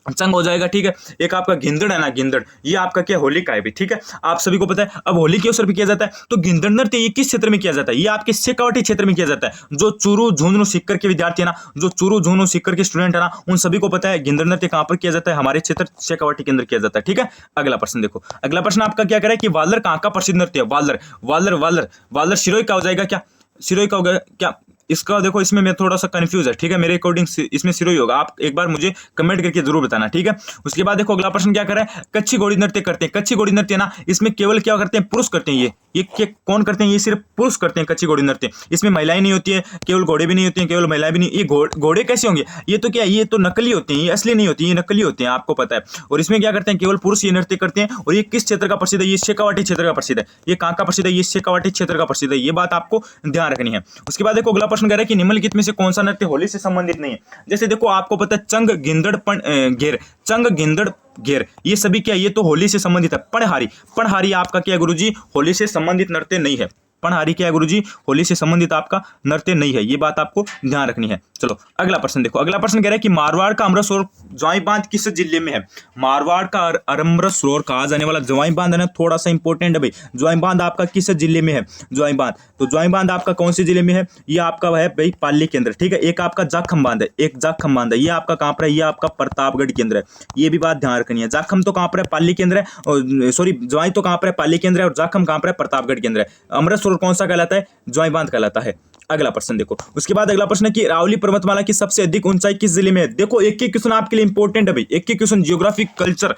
चंग हो जाएगा। ठीक है, एक आपका गिंदड़ है ना, गिंदड़, ये आपका क्या होली का है भी। ठीक है, आप सभी को पता है। अब होली के अवसर पर किया जाता है तो गिंदड़ नृत्य ये किस क्षेत्र में किया जाता है? ये आपके शेखावाटी क्षेत्र में किया जाता है। जो चूरू झुंझुनू सीकर के विद्यार्थी है ना, जो चूरू झुंझुनू सीकर के स्टूडेंट है ना, उन सभी को पता है गिंदड़ नृत्य कहां पर किया जाता है? हमारे क्षेत्र शेखावाटी के अंदर किया जाता है। ठीक है, अगला प्रश्न देखो। अगला प्रश्न आपका क्या करें कि वालर कहां का प्रसिद्ध नृत्य है? वालर, वालर, वालर, वालर सिरोही का हो जाएगा क्या? सिरोही का होगा क्या? इसका देखो इसमें मैं थोड़ा सा कंफ्यूज है। ठीक है, मेरे अकॉर्डिंग इसमें सिरोही होगा। आप एक बार मुझे कमेंट करके जरूर बताना। ठीक है, उसके बाद देखो अगला प्रश्न क्या करें? कच्ची घोड़ी नृत्य करते हैं। कच्ची घोड़ी नृत्य ना, इसमें केवल क्या करते हैं? पुरुष करते हैं। ये कौन करते हैं? ये सिर्फ पुरुष करते हैं कच्ची घोड़ी नृत्य। इसमें महिलाएं नहीं होती है, केवल घोड़े भी नहीं होते हैं, केवल महिलाएं भी नहीं। ये घोड़े कैसे होंगे? ये तो क्या, ये तो नकली होते हैं, ये असली नहीं होती है, ये नकली होते हैं, आपको पता है। और इसमें क्या करते हैं? केवल पुरुष ये नृत्य करते हैं। और ये किस क्षेत्र का प्रसिद्ध है? ये शेखावाटी क्षेत्र का प्रसिद्ध है। ये कहां का प्रसिद्ध है? ये शेखावाटी क्षेत्र का प्रसिद्ध है। ये बात आपको ध्यान रखनी है। उसके बाद देखो अगला प्रश्न कह रहा है कि निम्नलिखित में से कौन सा नृत्य होली से संबंधित नहीं है? जैसे देखो आपको पता है चंग गिंदड़ घेर, चंग गिंदड़ घेर, ये सभी क्या, ये तो होली से संबंधित है। पणहारी, पणहारी आपका क्या गुरुजी? होली से संबंधित नृत्य नहीं है। पणहारी क्या है गुरुजी? होली से संबंधित आपका नृत्य नहीं है। ये बात आपको ध्यान रखनी है। चलो अगला प्रश्न देखो। अगला प्रश्न कह रहा है कि मारवाड़ का अमृत सरोवर ज्वाई बांध किस जिले में है? मारवाड़ का अमृत सरोवर कहा जाने वाला ज्वाई बांध है ना, थोड़ा सा इंपॉर्टेंट है भाई। ज्वाई बांध आपका किस जिले में है? ज्वाई बांध, तो ज्वाई बांध आपका कौन से जिले में है? ये आपका है भाई पाली केंद्र, ठीक है। एक आपका जाखम बांध है, एक जाखम बांध है, ये आपका कहाँ पर है? ये आपका प्रतापगढ़ केंद्र है। ये भी बात ध्यान रखनी है। जाखम तो कहाँ पर है? पाली केंद्र है, और सॉरी ज्वाई तो कहाँ पर है? पाली केंद्र है, और जाखम कहाँ पर है? प्रतापगढ़ केंद्र है। अमृत सरोवर कौन सा कहलाता है? ज्वाई बांध कहलाता है। अगला प्रश्न देखो। उसके बाद अगला प्रश्न है कि अरावली पर्वतमाला की सबसे अधिक ऊंचाई किस जिले में है? देखो एक एक क्वेश्चन आपके लिए इंपॉर्टेंट है भाई, एक एक क्वेश्चन ज्योग्राफी, कल्चर,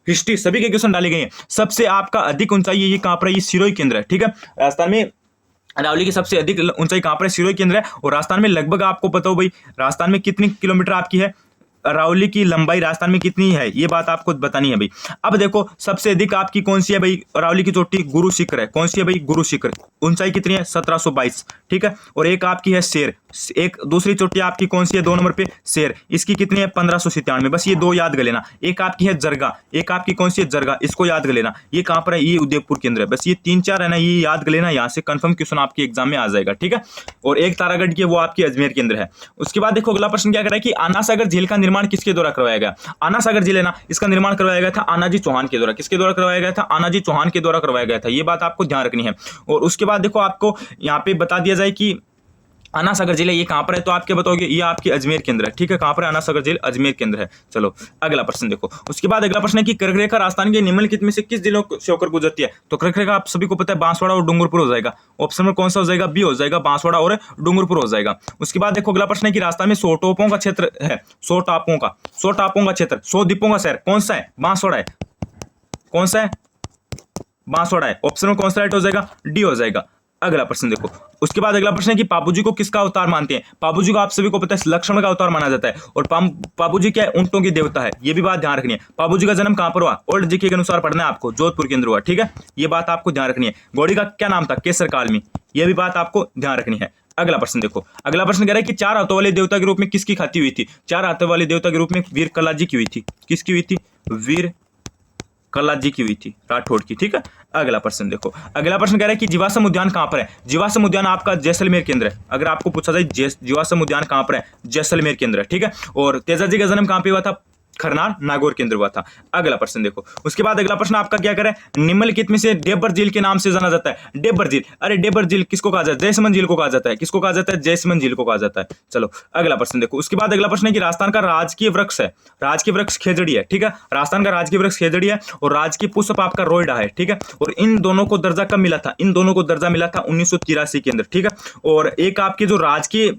हिस्ट्री सभी के क्वेश्चन डाले गए हैं। सबसे आपका अधिक ऊंचाई ये कहां पर है? ये सिरोही केंद्र है, ठीक है। राजस्थान में अरावली की सबसे अधिक ऊंचाई कहां पर है? सिरोही केंद्र है। और राजस्थान में लगभग आपको पता हो भाई, राजस्थान में कितनी किलोमीटर आपकी है? अरावली की लंबाई राजस्थान में कितनी है ये बात आपको बतानी है भाई। अब देखो सबसे अधिक आपकी कौन सी है भाई? अरावली की चोटी गुरु शिखर है। कौन सी है भाई? गुरु शिखर। ऊंचाई कितनी है? 1722, ठीक है। और एक आपकी है शेर, एक दूसरी चोटी आपकी कौन सी है 2 नंबर पे? शेर। इसकी कितनी है? 1597। बस ये 2 याद कर लेना। एक आपकी है जरगा, एक आपकी कौन सी है? जरगा, इसको याद कर लेना। ये कहां पर है? ये उदयपुर केंद्र है। बस ये 3-4 है ना, ये याद कर लेना, यहाँ से कंफर्म क्वेश्चन आपके एग्जाम में आ जाएगा, ठीक है। और एक तारागढ़ की है, वो आपकी अजमेर केंद्र है। उसके बाद देखो अगला प्रश्न क्या कर रहा है कि आना सागर झील का निर्माण किसके द्वारा करवाया गया? आना सागर झील है ना, इसका निर्माण करवाया गया था आनाजी चौहान के द्वारा। किसके द्वारा करवाया गया था? आनाजी चौहान के द्वारा करवाया गया था। ये बात आपको ध्यान रखनी है। और उसके बाद देखो आपको यहाँ पे बता दिया जाए कि आना सागर जिला ये कहां पर है, तो आप क्या बताओगे? ये आपकी अजमेर केंद्र है, ठीक है। कहां पर है? आना सागर जिला अजमेर केंद्र है। चलो अगला प्रश्न देखो। उसके बाद अगला प्रश्न है कि कर्क रेखा राजस्थान के निम्नलिखित में से किस जिलों से होकर गुजरती है? तो कर्क रेखा आप सभी को पता है बांसवाड़ा और डूंगरपुर हो जाएगा। ऑप्शन में कौन सा हो जाएगा? बी हो जाएगा, बांसवाड़ा और डूंगरपुर हो जाएगा। उसके बाद देखो अगला प्रश्न है कि राजस्थान में 100 टापुओं का क्षेत्र है, 100 टापुओं का क्षेत्र, 100 द्वीपों का शहर कौन सा है? बांसवाड़ा है। कौन सा है? बांसवाड़ा है। ऑप्शन में कौन सा राइट हो जाएगा? डी हो जाएगा। अगला प्रश्न देखो। उसके बाद अगला प्रश्न है कि पापूजी को किसका अवतार मानते हैं? पापूजी को आप सभी को पता है लक्ष्मण का अवतार माना जाता है। और पापूजी क्या है? ऊंटों की देवता है। ये भी बात ध्यान रखनी है। पापूजी का जन्म कहां पर हुआ? ओल्ड जीके के अनुसार पढ़ना है आपको, जोधपुर के अंदर हुआ, ठीक है। ये बात आपको ध्यान रखनी है। घोड़ी का क्या नाम था? केसर काल में। ये भी बात आपको ध्यान रखनी है। अगला प्रश्न देखो। अगला प्रश्न कह रहा है कि 4 हाथों वाले देवता के रूप में किसकी ख्याति हुई थी? 4 हाथों वाले देवता के रूप में वीर कलाजी की हुई थी। किसकी हुई थी? वीर कलाजी की हुई थी, राठौड़ की, ठीक है। अगला प्रश्न देखो। अगला प्रश्न कह रहा है कि जीवाश्म उद्यान कहां पर है? जीवाश्म उद्यान आपका जैसलमेर केंद्र है। अगर आपको पूछा जाए जीवाश्म उद्यान कहां पर है? जैसलमेर केंद्र है, ठीक है। और तेजाजी का जन्म कहां पे हुआ था? खरनार नागौर केंद्र हुआ था। अगला प्रश्न देखो। उसके बाद अगला प्रश्न आपका क्या करे? निम्नलिखित में से डेबर झील के नाम से जाना जाता है। डेबर झील, अरे डेबर झील किसको कहा जाता है? जयसमंद झील को कहा जाता है। किसको कहा जाता है? जयसमंद झील को कहा जाता है। चलो अगला प्रश्न देखो। उसके बाद अगला प्रश्न है कि राजस्थान का राजकीय वृक्ष है, राजकीय वृक्ष खेजड़ी है, ठीक है। राजस्थान का राजकीय वृक्ष खेजड़ी है और राजकीय पुष्प आपका रोयडा है, ठीक है। और इन दोनों को दर्जा कब मिला था? इन दोनों को दर्जा मिला था 1983 के अंदर, ठीक है। और एक आपके जो राजकीय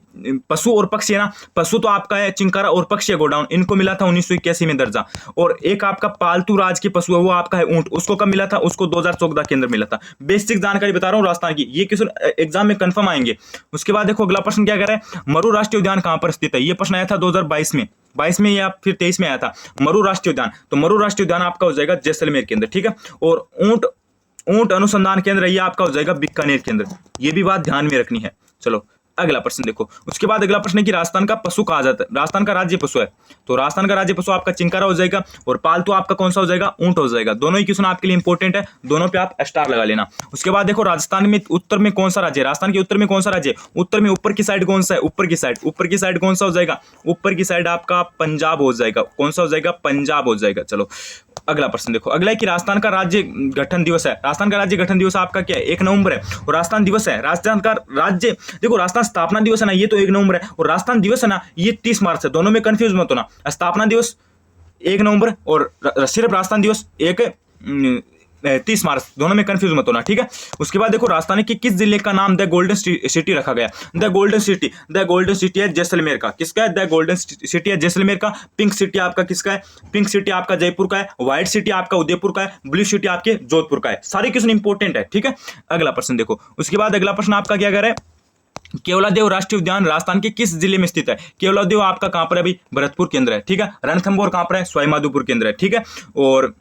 पशु और पक्षी है ना, पशु तो आपका है चिंकारा और पक्षी है गोडाउन, इनको मिला था 1981 में दर्जा। और एक आपका पालतू राज की पशु है वो आपका है ऊंट, उसको कब मिला था? उसको 2014 के अंदर मिला था। बेसिक जानकारी बता रहा हूं राजस्थान की, ये क्वेश्चन एग्जाम में कंफर्म आएंगे। उसके बाद देखो अगला प्रश्न क्या कह रहा है? मरु राष्ट्रीय उद्यान कहां पर स्थित है? ये प्रश्न आया था 2022 में, 22 में या फिर 23 में आया था। मरु राष्ट्रीय उद्यान, तो मरु राष्ट्रीय उद्यान आपका हो जाएगा जैसलमेर केंद्र, ठीक है। और ऊंट अनुसंधान केंद्र ये आपका हो जाएगा बीकानेर केंद्र। ये भी बात ध्यान में रखनी है। चलो अगला प्रश्न देखो। उसके बाद अगला प्रश्न है कि राजस्थान का पशु कहा जाता है, राजस्थान का राज्य पशु है, तो राजस्थान का राज्य पशु आपका चिंकारा हो जाएगा और पालतू आपका कौन सा हो जाएगा? ऊंट हो जाएगा। दोनों ही क्वेश्चन आपके लिए इंपॉर्टेंट है, दोनों पे आप स्टार लगा लेना। उसके बाद देखो राजस्थान में उत्तर में कौन सा राज्य है? राजस्थान के उत्तर में कौन सा राज्य है? उत्तर में ऊपर की साइड कौन सा है? ऊपर की साइड कौन सा हो जाएगा? ऊपर की साइड आपका पंजाब हो जाएगा। कौन सा हो जाएगा? पंजाब हो जाएगा। चलो अगला प्रश्न देखो। अगला है कि राजस्थान का राज्य गठन दिवस है, राजस्थान का राज्य गठन दिवस आपका क्या है? 1 नवंबर है। और राजस्थान दिवस है, राजस्थान का राज्य देखो, राजस्थान स्थापना दिवस है ना, ये तो 1 नवंबर है, और राजस्थान दिवस है ना ये 30 मार्च है। दोनों में कंफ्यूज मत होना। स्थापना दिवस 1 नवंबर और सिर्फ राजस्थान दिवस 30 मार्च, दोनों में कंफ्यूज मत होना, ठीक है। उसके बाद देखो राजस्थान के किस जिले का नाम द गोल्डन सिटी रखा गया? द गोल्डन सिटी है जैसलमेर का। किसका है? द गोल्डन सिटी है जैसलमेर का। पिंक सिटी आपका किसका है? पिंक सिटी आपका जयपुर का है। व्हाइट सिटी आपका उदयपुर का है। ब्लू सिटी आपके जोधपुर का है। सारे क्वेश्चन इंपॉर्टेंट है, ठीक है। अगला प्रश्न देखो। उसके बाद अगला प्रश्न आपका क्या कर रहा है? केवलादेव राष्ट्रीय उद्यान राजस्थान के किस जिले में स्थित है? केवलादेव आपका कहां पर है भाई? भरतपुर केंद्र है, ठीक है। रणथंभौर कहां पर है? सवाई माधोपुर केंद्र है, ठीक है। और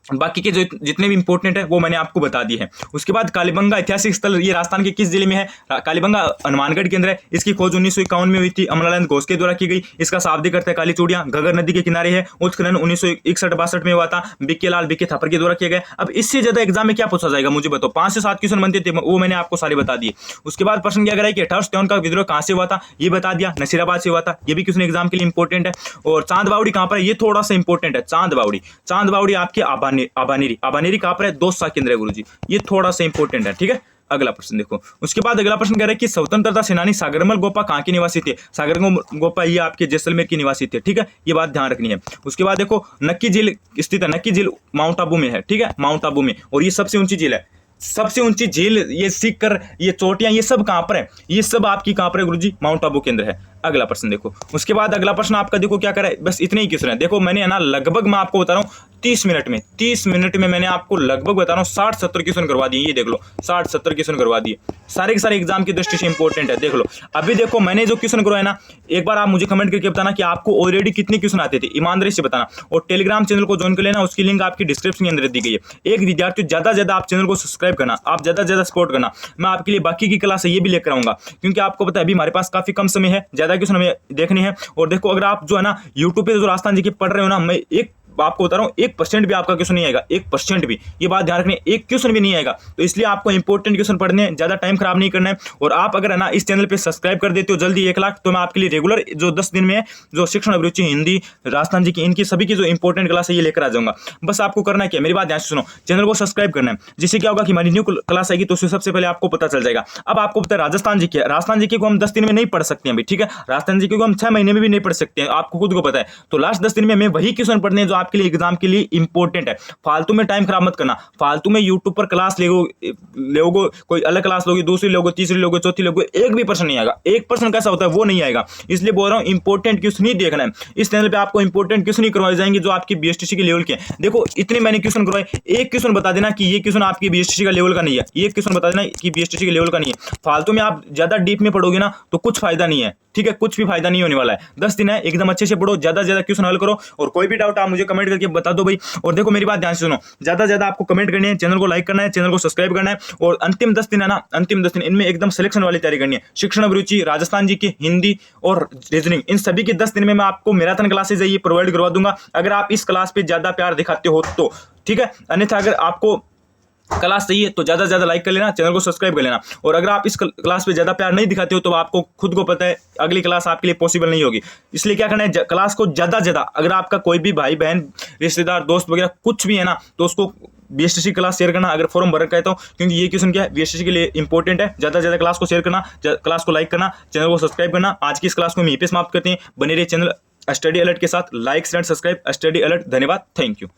बाकी के जो जितने भी इंपॉर्टेंट है वो मैंने आपको बता दिए हैं। उसके बाद कालीबंगा ऐतिहासिक स्थल, ये राजस्थान के किस जिले में है? कालीबंगा हनुमानगढ़ के अंदर है। इसकी खोज 1951 में हुई थी, अमलानंद घोष के द्वारा की गई। इसका शाब्दिक अर्थ है काली चूड़ियां। घगर नदी के किनारे है। उत्खनन 1961-62 में हुआ था, बीके थापर के द्वारा किया गया। अब इससे ज्यादा एग्जाम में क्या पूछा जाएगा मुझे बताओ? 5 से 7 क्वेश्चन बनते थे, वो मैंने आपको सारे बता दिए। उसके बाद प्रश्न क्या करा कि 1857 का विद्रोह कहां से हुआ था, ये बता दिया। नसीराबाद से हुआ था, ये भी क्वेश्चन एग्जाम के लिए इंपॉर्टेंट है। और चांद बावड़ी कहां पर है, ये थोड़ा सा इंपॉर्टेंट है। चांद बावड़ी आपके आबानेरी कहां पर है? दौसा के अंदर है गुरुजी, ये थोड़ा सा इंपॉर्टेंट है। ठीक है, अगला प्रश्न देखो। उसके बाद अगला प्रश्न कह रहा है कि स्वतंत्रता सेनानी सागरमल गोपा कहां के निवासी थे? सागरमल गोपा ये आपके जैसलमेर के निवासी थे। ठीक है, ये बात ध्यान रखनी है। उसके बाद देखो नक्की झील स्थित है, नक्की झील माउंट आबू में है। ठीक है, माउंट आबू में, और ये सबसे ऊंची झील है। सबसे ऊंची झील, ये सीकर, ये चोटियां, ये सब कहां पर है? ये सब आपकी कहां पर है गुरुजी? माउंट आबू के अंदर है। अगला प्रश्न देखो। उसके बाद अगला प्रश्न आपका देखो क्या करे, बस इतने ही क्वेश्चन है। देखो मैंने है ना लगभग, मैं आपको बता रहा हूँ 30 मिनट में मैंने आपको लगभग बता रहा हूँ 60-70 क्वेश्चन करवा दिए। ये देख लो 60-70 क्वेश्चन करवा दिए, सारे के सारे एग्जाम की दृष्टि से इंपॉर्टेंट है। देख लो अभी देखो मैंने जो क्वेश्चन करवाए ना, एक बार आप मुझे कमेंट करके बताना कि आपको ऑलरेडी कितने क्वेश्चन आते थे, ईमानदारी से बताना। और टेलीग्राम चैनल को ज्वाइन कर लेना, उसकी लिंक आपकी डिस्क्रिप्शन के अंदर दी गई है। एक विद्यार्थी ज्यादा से ज्यादा आप चैनल को सब्सक्राइब करना, आप ज्यादा से ज्यादा सपोर्ट करना। मैं आपके लिए बाकी की क्लास है ये भी लेकर आऊंगा, क्योंकि आपको पता है अभी हमारे पास काफी कम समय है, ज्यादा क्वेश्चन हमें देखने हैं। और देखो अगर आप जो है ना यूट्यूब पे जो राजस्थान जी के पढ़ रहे हो ना, मैं एक आपको बता रहा हूं 1% भी आपका क्वेश्चन नहीं आएगा, 1% भी, ये बात ध्यान रखनी है, एक क्वेश्चन भी नहीं आएगा। तो इसलिए आपको इंपॉर्टेंट क्वेश्चन पढ़ने हैं, ज्यादा टाइम खराब नहीं करना है। और आप अगर है ना इस चैनल पे सब्सक्राइब कर देते हो जल्दी 1 लाख, तो मैं आपके लिए रेगुलर जो 10 दिन में जो शिक्षण अभिरुचि, हिंदी, राजस्थान जी की, इनकी सभी की जो इंपॉर्टेंट क्लास है ये लेकर आ जाऊंगा। बस आपको करना क्या, मेरी बात ध्यान से सुनो, चैनल को सब्सक्राइब करना है, जिससे क्या होगा कि हमारी न्यू क्लास आएगी तो उससे सबसे पहले आपको पता चल जाएगा। अब आपको पता है राजस्थान जी के को हम 10 दिन में नहीं पढ़ सकते हैं, ठीक है, राजस्थान जी को हम 6 महीने में भी नहीं पढ़ सकते हैं, आपको खुद को पता है। तो लास्ट 10 दिन में हमें वही क्वेश्चन पढ़ने हैं जो आपके लिए एग्जाम के लिए इंपॉर्टेंट है। फालतू में टाइम खराब मत करना, फालतू में यूट्यूब पर क्लास लोगो, कोई अलग क्लास लोगे, दूसरी लोगे, तीसरी लोगे, चौथी लोगे, एक भी प्रश्न नहीं आएगा। 1% कैसा होता है वो नहीं आएगा। इसलिए बोल रहा हूं इंपॉर्टेंट क्वेश्चन ही देखना है। इस चैनल पे आपको इंपॉर्टेंट क्वेश्चन ही करवाए जाएंगे जो आपकी बीएसटीसी के लेवल के हैं। देखो इतने मैंने क्वेश्चन करवाए, एक क्वेश्चन बता देना कि ये क्वेश्चन आपकी बीएसटीसी का लेवल का नहीं है, ये क्वेश्चन बता देना कि बीएसटीसी के लेवल का नहीं है। फालतू में आप ज्यादा डीप में पढ़ोगे ना तो कुछ फायदा नहीं है, ठीक है, कुछ भी फायदा नहीं होने वाला है। 10 दिन है, एकदम अच्छे से पढ़ो, ज्यादा से ज्यादा क्वेश्चन हल करो। और कोई भी डाउट आप मुझे कमेंट करके बता दो भाई। और देखो मेरी बात ध्यान से सुनो, ज्यादा से ज्यादा आपको कमेंट करनी है, चैनल को लाइक करना है, चैनल को सब्सक्राइब करना है। और अंतिम 10 दिन है ना, अंतिम 10 दिन इनमें एकदम सिलेक्शन वाली तैयारी करनी है। शिक्षण अभिरुचि, राजस्थान जी की, हिंदी और रीजनिंग, इन सभी के 10 दिन में मैं आपको मैराथन क्लासेज ये प्रोवाइड करवा दूंगा, अगर आप इस क्लास पे ज्यादा प्यार दिखाते हो तो, ठीक है। अन्यथा अगर आपको क्लास चाहिए तो ज्यादा से ज्यादा लाइक कर लेना, चैनल को सब्सक्राइब कर लेना। और अगर आप इस क्लास पे ज्यादा प्यार नहीं दिखाते हो तो आपको खुद को पता है अगली क्लास आपके लिए पॉसिबल नहीं होगी। इसलिए क्या करना है, क्लास को ज्यादा से ज्यादा, अगर आपका कोई भी भाई बहन, रिश्तेदार, दोस्त वगैरह कुछ भी है ना, तो उसको बीएसटीसी क्लास शेयर करना, अगर फॉर्म भर कहता हूँ, क्योंकि ये क्वेश्चन क्या है बीएसटीसी के लिए इंपॉर्टेंट है। ज्यादा से ज्यादा क्लास को शेयर करना, क्लास को लाइक करना, चैनल को सब्सक्राइब करना। आज की इस क्लास को हम यहीं पे समाप्त करते हैं। बने रहिए चैनल स्टडी अलर्ट के साथ, like, share, subscribe study alert. धन्यवाद, थैंक यू।